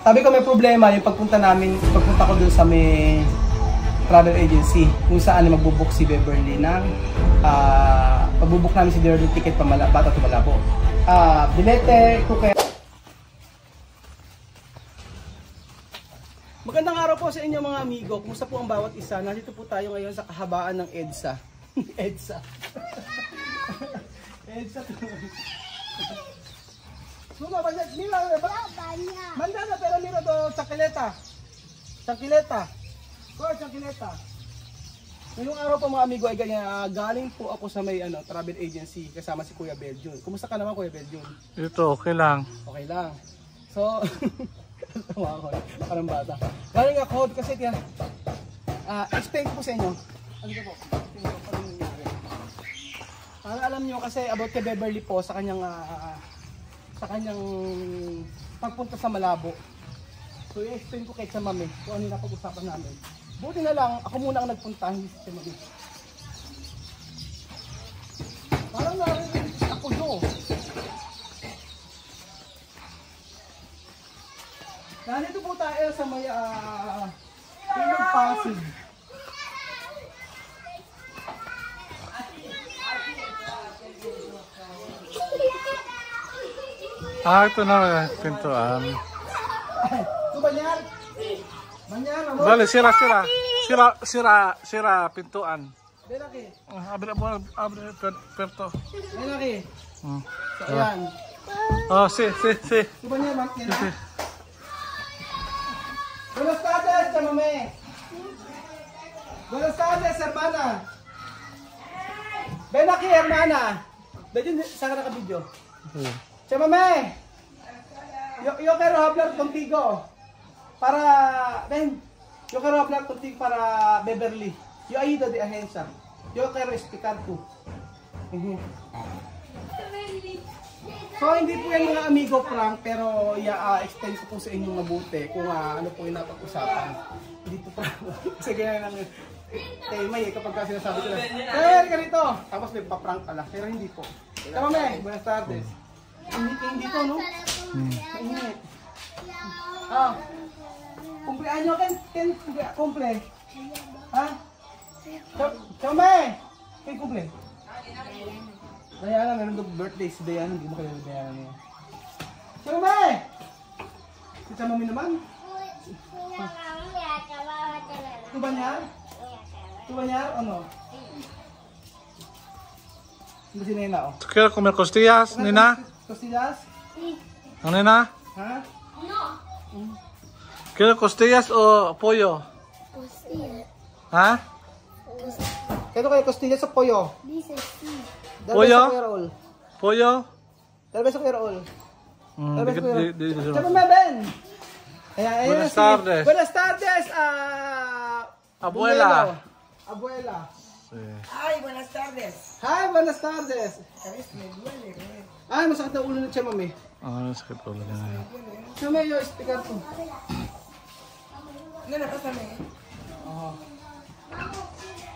Sabi ko may problema yung pagpunta ko dun sa may travel agency kung saan magbubook si Beverly ng pagbubook namin si Beverly ticket pa Bata to Malabo. Bilete, kuke. Magandang araw po sa inyo mga amigo. Kumusta po ang bawat isa? Nandito po tayo ngayon sa kahabaan ng EDSA. EDSA. EDSA. Suma ba mira ba? Manda na pero mira do chakileta. Chakileta. Ko chakileta. Ngayong araw po mga amigo ay galing po ako sa may travel agency kasama si Kuya Beljon. Kumusta ka naman Kuya Beljon? Ito okay lang. Okay lang. So tawa ako. Parang bata. Galing ako kasi explain ko po sa inyo. Ano ka po? Para alam niyo kasi about kay Beverly po sa kanyang pagpunta sa Malabo. So i-explain ko kay Mami kung ano yung napag-usapan namin. Buti na lang, ako muna ang nagpunta, hindi si Mami. Parang narinig ako yun. Nandito po tayo sa may Ilog Pasig. Ito na pintuan. Ito Banyar? Banyar, amor? Dali, sira pintuan. Belaki. Abre perto. Belaki. So ayan. Oh, si. Ito Banyar, Banyar. Buenas tardes, Mami. Buenas tardes, hermana. Ven aquí, hermana. Ven, saan ka naka-video? Mami. Yo quiero hablar contigo. Yo quiero hablar contigo para Beverly. Yo he ido de agencia. Yo quiero explicar tú. So hindi po yan mga amigo prank pero explain ko po sa inyo mabuti kung ano po yung napag-usapan. Hindi po prank. Kasi ganyan lang May kapag sinasabi ko lang, ganito. Tapos may pa-prank pala. Pero hindi po. Tama May, buenas tardes. Hindi to no? Mainit. Kumpleanyo ken kumple. Ha? Tama Ken kumple. Diana, meron doon birthday si Diana, hindi mo kaya ni Diana niya. Tama Si Mami naman? Ito ba niya? Ito ba niya? Ano? Hindi si Nena oh. ¿Quieres comer costillas, Nena? ¿Costillas? ¿No, Nena? ¿Ha? No. ¿Quieres costillas o pollo? Costillas. ¿Ah? Kaya kayo costillas o pollo? Dice sí. Pollo? Pollo? Talvez sa Kuya Raul. Di- Tsaka Ben! Buenas tardes. Buenas tardes, Abuela. Abuela. Sí. Ay, buenas tardes. Hi, buenas tardes. A veces me duele, güey. Ay, masakit na ulo ni Che Mami. Sakit ulo niya. Che Mami, yo explicar ko. Nena, pásame.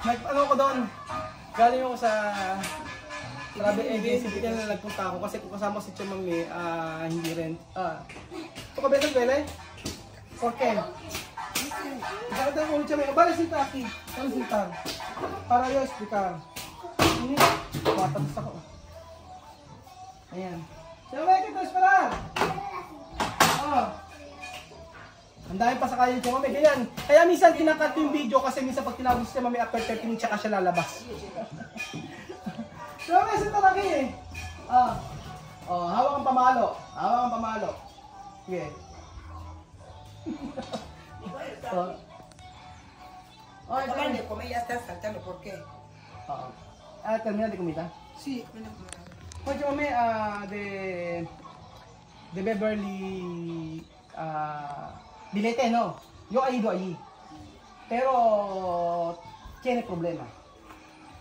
Ano ko doon? Galing ako sa travel agency, hindi na nagpunta ako kasi kung kasama si Che Mami, hindi rin. Ito ka beses, Bele? ¿Por qué? Bakit ang ulo Che Mami? Bale, sinta aquí. Bale, sinta. Para yo explicar. Ini, matapos ako. Ayan. Che Mami, kita esperar. Ang dami pa sa kaya yung Che Mami, ganyan. Kaya minsan kinakat yung video kasi minsan pag tinawag si Che Mami after 30 minutes tsaka siya lalabas. Che Mami, sinta lagi eh. Hawak ang pamalo. Hawak ang pamalo. Sige. Acaban de comer, ya están saltando, ¿por qué? Termina de comida. Sí, Oye, Mami, de Beverly, bilete, no? Yo he ido allí. Pero, tiene problema.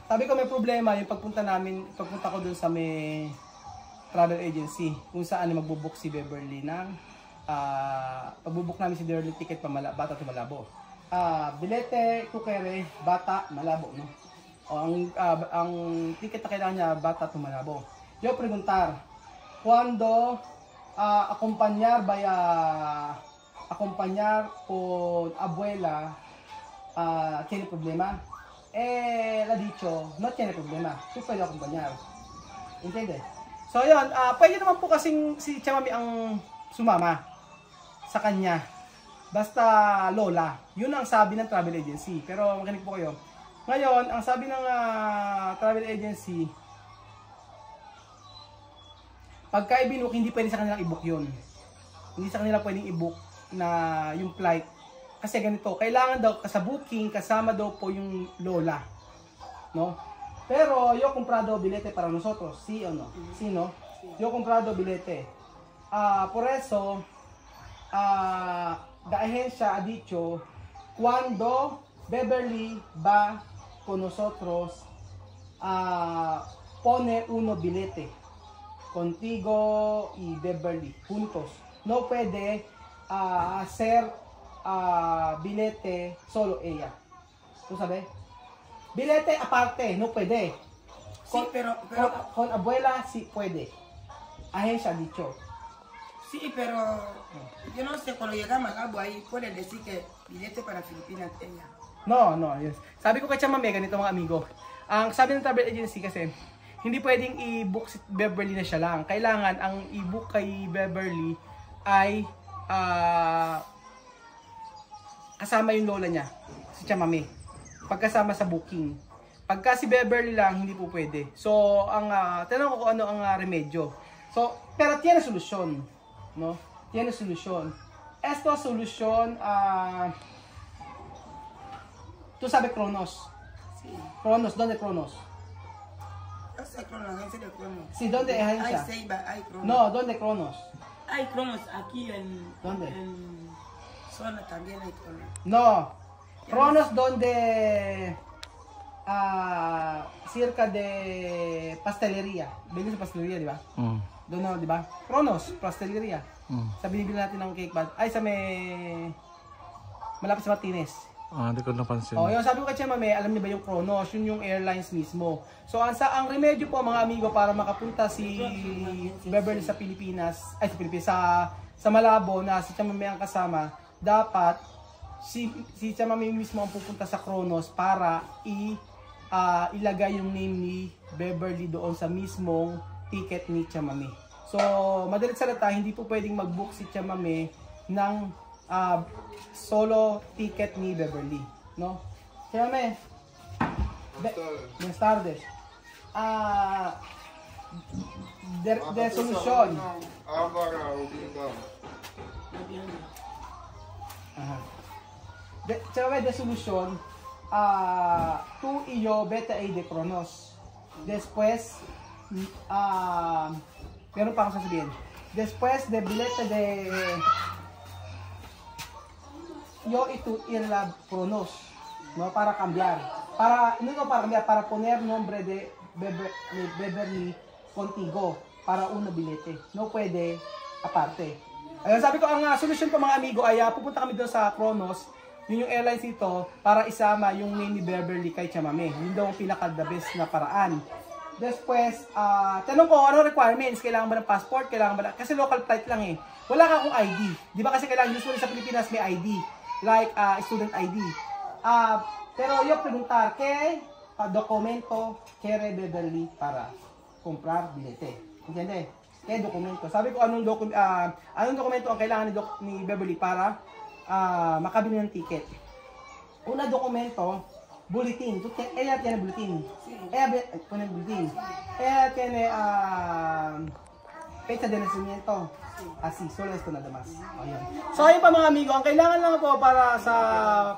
Sabi ko may problema yung pagpunta ko dun sa may travel agency kung saan magbubook si Beverly ng pagbubook namin si Beverly ticket pa Bata to Malabo. Bilete, kukere, Bata, Malabo, no? Ang ticket na kailangan niya, Bata to Malabo. Yo preguntar, cuando acompañar vaya acompañar con abuela, tiene problema. Él ha dicho, no tiene problema, tú puedes acompañar. ¿Entiendes? So yun, pwede naman po kasing si Tia Mami ang sumama sa kanya. Basta lola. Yun ang sabi ng travel agency. Pero makinig po kayo. Ngayon, ang sabi ng travel agency, pagka i-book, hindi pwede sa kanilang i-book yun. Hindi sa kanila pwedeng i-book na yung flight. Kasi ganito, kailangan daw sa booking, kasama daw po yung lola. No? Pero yo comprado bilete para nosotros, sí o no? Sí, no? Yo comprado bilete. Por eso, la agencia ha dicho, cuando Beverly va con nosotros, pone uno bilete. Contigo y Beverly, juntos. No puede hacer bilete solo ella. ¿Tú sabes? Bilete aparte, no puede. Sí, pero Con abuela sí puede. Agencia ha dicho. sí, pero yo no sé, cuando llega a Malabo ahí pueden decir que billete para Filipinas ella. No, yes. Sabi ko kay Tia Mami, ganito mga amigo. Ang sabi ng travel agency kasi, hindi pwedeng i-book si Beverly na siya lang. Kailangan ang i-book kay Beverly ay kasama yung lola niya, si Tia Mami. Pagkasama sa booking. Pagka si Beverly lang, hindi po pwede. So, tanong ko kung ano ang remedyo. So, pero tiene solusyon. No? Tiene solusyon. Esta solution, tú sabes Kronos. Sí. Kronos, ¿dónde Kronos? Yo sé Cronos, agencia de Cronos. Sí, ¿dónde es Hay agencia? Ceiba, hay Cronos. No, ¿dónde Kronos? Hay Cronos aquí en... ¿Dónde? En zona también hay Cronos. No. Kronos donde cerca de pastelería. Bili sa pastelería, di ba? Doon na, di ba? Kronos, pastelería. Sa binibili natin ng cake bag. Ay, sa may malapit sa Martinez. Hindi ko napansin. Oh, yung sabi ko kay Tia Mami, alam niyo ba yung Kronos? Yun yung airlines mismo. So, ang remedyo po mga amigo para makapunta si Beverly sa Pilipinas, sa Malabo na si Tia Mami ang kasama, dapat si Tia Mami mismo ang pupunta sa Kronos para ilagay yung name ni Beverly doon sa mismong ticket ni Tia Mami. So, madalit salita, hindi po pwedeng mag-book si Tia Mami ng solo ticket ni Beverly, no? Tia Mami, buenas tardes. De solución. De solución, tú y yo vete ahí de Kronos. Después, meron pa akong sasabihin. Después de bilete de yo y tú ir a Kronos, no, para cambiar. Para poner nombre de Beverly contigo para uno bilete. No puede aparte. Ayun, sabi ko, ang solusyon ko mga amigo ay pupunta kami doon sa Kronos. Yun yung airlines dito para isama yung name ni Beverly kay Tia Mami. Yun daw ang pinaka-the best na paraan. Después, tanong ko, ano requirements? Kailangan ba ng passport? Kailangan ba kasi local flight lang eh. Wala ka akong ID. Di ba kasi kailangan usually sa Pilipinas may ID. Like student ID. Pero yo preguntar, ¿qué documento quiere Beverly para comprar bilete? ¿Entiende? ¿Qué documento? Sabi ko anong dokumento ang kailangan ni Beverly para makabili ng ticket. Una dokumento, bulletin. Ella tiene bulletin. Ella tiene bulletin. Ella tiene fecha de nacimiento. Así, solo esto nada más. Ayan. So ayun pa mga amigo, ang kailangan lang po para sa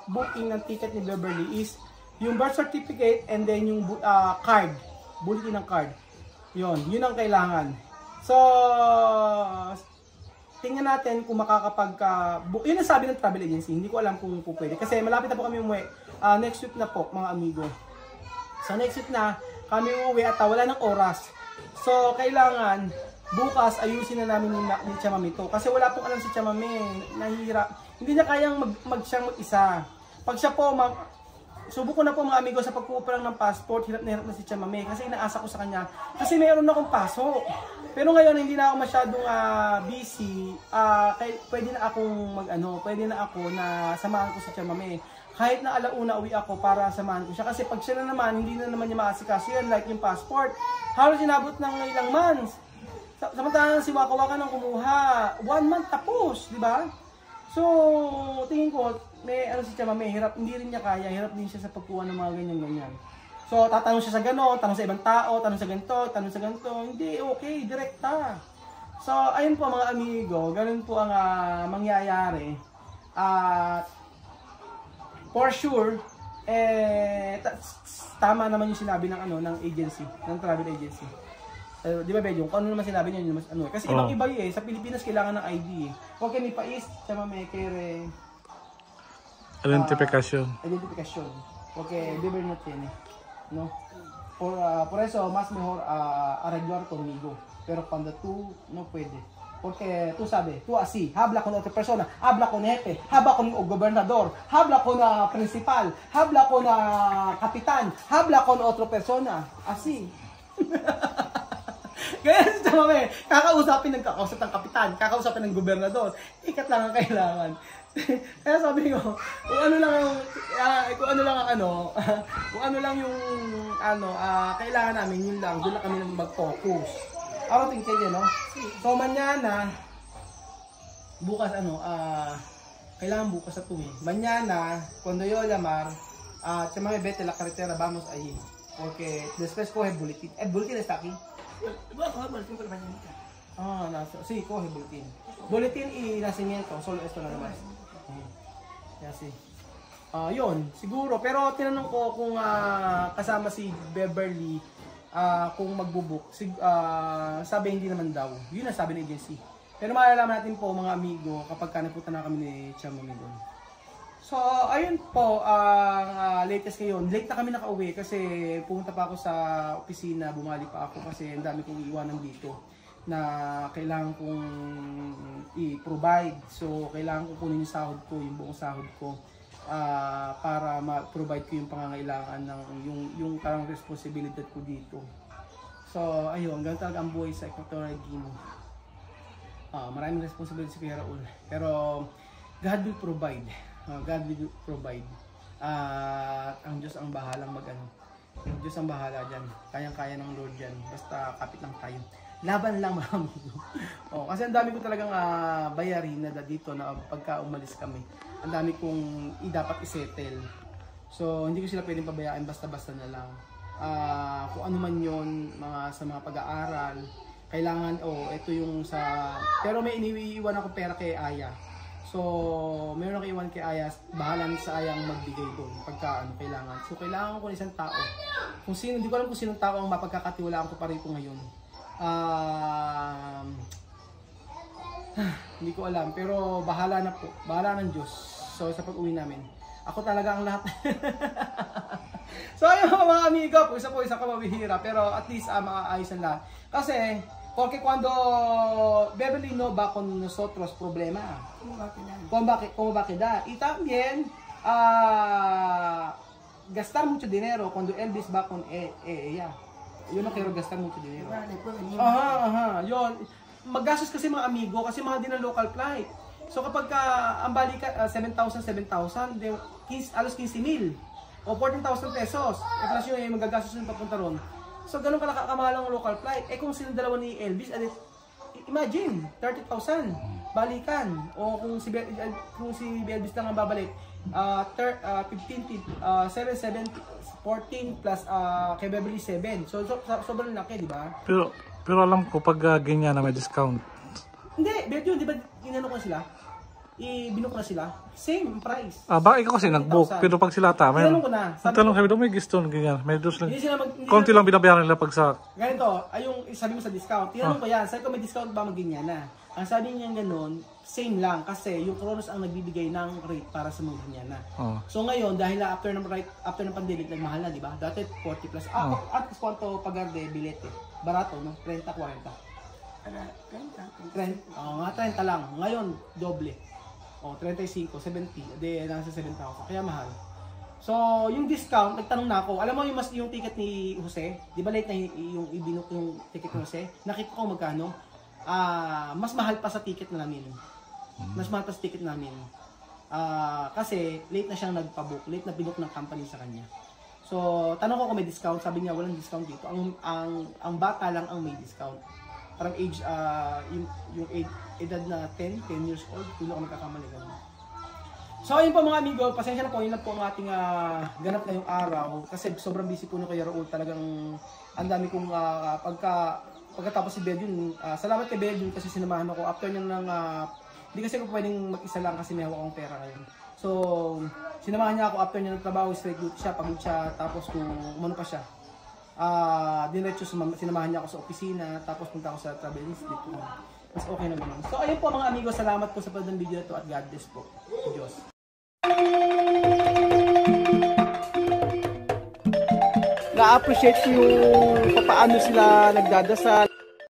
booking ng ticket ni Beverly is yung birth certificate and then yung card. Bulletin ng card. Yun ang kailangan. So, tingnan natin kung makakapag-book. Yun ang sabi ng travel agency. Hindi ko alam kung pwede. Kasi malapit na po kami umuwi. Next week na po, mga amigo. So, next week na kami umuwi at wala ng oras. So, kailangan bukas ayusin na namin ni Tia Mami to. Kasi wala pong alam si Tia Mami. Nahihirap. Hindi niya kayang siyang mag-isa. Pag siya po subok ko na po mga amigo sa pagkuha lang ng passport, hirap na si Chamame kasi inaasa ko sa kanya. Kasi mayroon akong pasok. Pero ngayon hindi na ako masyadong busy. Pwede na akong pwede na ako na samahan ko si Chamame. Kahit na alauna uwi ako para samahan ko siya. Kasi pag siya na naman, hindi na naman niya maasikaso yan. Like yung passport, halos inabot ng ilang months. Samantalang si Waka Waka nang kumuha, 1 month tapos, di ba? So, tingin ko, may si Chamame, hirap, hindi rin niya kaya, hirap din siya sa pagkuha ng mga ganyan-ganyan. So, tatanong siya sa gano'n, tanong sa ibang tao, tanong sa ganito, tanong sa ganito, hindi, okay, direkta. So, ayun po mga amigo, ganun po ang mangyayari. For sure, tama naman yung sinabi ng ng agency, ng travel agency. Di ba, Bedyo? Kung ano naman sinabi niya, yun naman, kasi ibang-iba sa Pilipinas kailangan ng ID eh. Okay, may pais, Chamame, kere... Identification. Identification. Okay, beber no tiene. No? Por eso, más mejor arreglar conmigo. Pero cuando tú no puede. Porque tú sabes, tú así, habla con otra persona, habla con jefe, habla con el gobernador, habla con principal, habla con kapitan, habla con otra persona. Así. Kaya si Chamame, kakausapin ng kapitan, kakausapin ng gobernador, ikat lang ang kailangan. Kaya sabi ko, kung ano lang yung kailangan namin, yun lang, doon lang kami mag-focus. Ako tingin kayo, no? So, mañana, bukas kailangan bukas sa tumi. Mañana, cuando yo llamar, Chamame, vete la carretera, vamos allí. Porque después coge boletín. ¿El boletín está aquí? Voy a coger boletín por la mañanita. Sí, coge boletín. Boletín y nacimiento, solo esto nada más. Kaya si. Yun, siguro. Pero tinanong ko kung kasama si Beverly kung magbubuk. Sabi hindi naman daw. Yun ang sabi ng agency. Pero malalaman natin po mga amigo kapag napunta na kami ni Chamame doon. So, ayun po, ang latest ngayon. Late na kami nakauwi kasi pumunta pa ako sa opisina, bumalik pa ako kasi ang dami kong iiwanan dito na kailangan kong i-provide. So, kailangan ko kunin yung sahod ko, yung buong sahod ko para ma-provide ko yung pangangailangan ng yung parang responsibilidad ko dito. So, ayun, ganun talaga ang buhay sa Equatorial Guinea. Maraming responsibility si Kuya Raul. Pero, God will provide. God will provide. Ang Diyos ang bahalang ang Diyos ang bahala dyan. Kayang-kaya ng Lord dyan. Basta kapit lang tayo. Laban lang mga amigo. Kasi ang dami ko talagang bayarin na dito na pagka umalis kami. Ang dami kong dapat isettle. So, hindi ko sila pwedeng pabayaan basta-basta na lang. Kung ano man yun, sa mga pag-aaral, kailangan, ito yung sa... Pero may iniiwan ako pera kay Aya. So, meron ako iwan kay Aya, bahala sa Ayang magbigay doon pagka kailangan. So, kailangan ko ng isang tao. Kung sino, hindi ko alam kung sinong tao ang mapagkakatiwalaan ko pa rin ngayon. Hindi ko alam, pero bahala na po. Bahala ng Diyos. So, sa pag-uwi namin. Ako talaga ang lahat. So, ayun mga amigo, isa ka mabihira. Pero at least, maaayos ang lahat. Kasi, porque cuando Beverly no va con nosotros problema. ¿Cómo va a quedar? Y también gastar mucho dinero cuando Elvis va con ella. Yo no quiero gastar mucho dinero. Yun. Maggastos kasi mga amigo kasi mga din ang local flight. So kapag ang balikan 7,000, alos 15,000 o 14,000 pesos. Plus yung magagastos yung papunta ron. So, ganun kamahal ang local flight. Kung sino dalawa ni Elvis, imagine, 30,000 balikan. O kung si Elvis lang ang babalik, 14 plus kay Beverly 7. So sobrang laki, di ba? Pero alam ko pag ganyan na may discount. Hindi, Beverly, di ba ginano ko sila? Ibinok na sila. Same price. Ba, ikaw kasi nag-book. Pero pag sila may tinanong ko na. Tanong kami may gusto ganyan. May dos lang. Konti lang binabayaran nila pag sa... Ganito, yung sabi mo sa discount. Tinanong ko yan, sabi ko may discount ba mag-ganyan na? Ang sabi niya ganun, same lang. Kasi yung Kronos ang nagbibigay ng rate para sa mga ganyan na. So ngayon, dahil after ng pandemic, nagmahal na, di ba? Dati 40 plus. At kwanto pagarde, bilete. Barato, no? 30, 40. 30 lang. Ngayon, doble. 35, 70, nasa 7,000. Kaya mahal. So, yung discount, nagtanong na ako, alam mo yung ticket ni Jose, di ba late na yung ibinok yung ticket ni Jose? Nakita ko magkano? Mas mahal pa sa ticket namin. Mas mahal pa sa ticket namin. Kasi late na siyang nagpabook, late na binook ng company sa kanya. So, tanong ko kung may discount, sabi niya walang discount dito. Ang bata lang ang may discount. Parang age, yung edad na 10 years old, kung ako magkakamali ganun. So ayun po mga amigo, pasensya na po, yun lang po ang ating ganap ngayong araw. Kasi sobrang busy po na Kuya Raul, talagang ang dami kong pagkatapos si Bedun. Salamat kay Bedun kasi sinamahan ako. After niyang hindi kasi ako pwedeng mag-isa lang kasi may hawak akong pera ngayon. So, sinamahan niya ako after niya nagtrabaho, straight duty siya, pagod siya, tapos kung umano pa siya. Diretso sinamahan niya ako sa opisina, tapos punta ako sa travel institute. Mas okay na naman. So ayun po mga amigo, salamat po sa panonood ng video na to at God bless po. Diyos. Na-appreciate ko yung paano sila nagdadasal.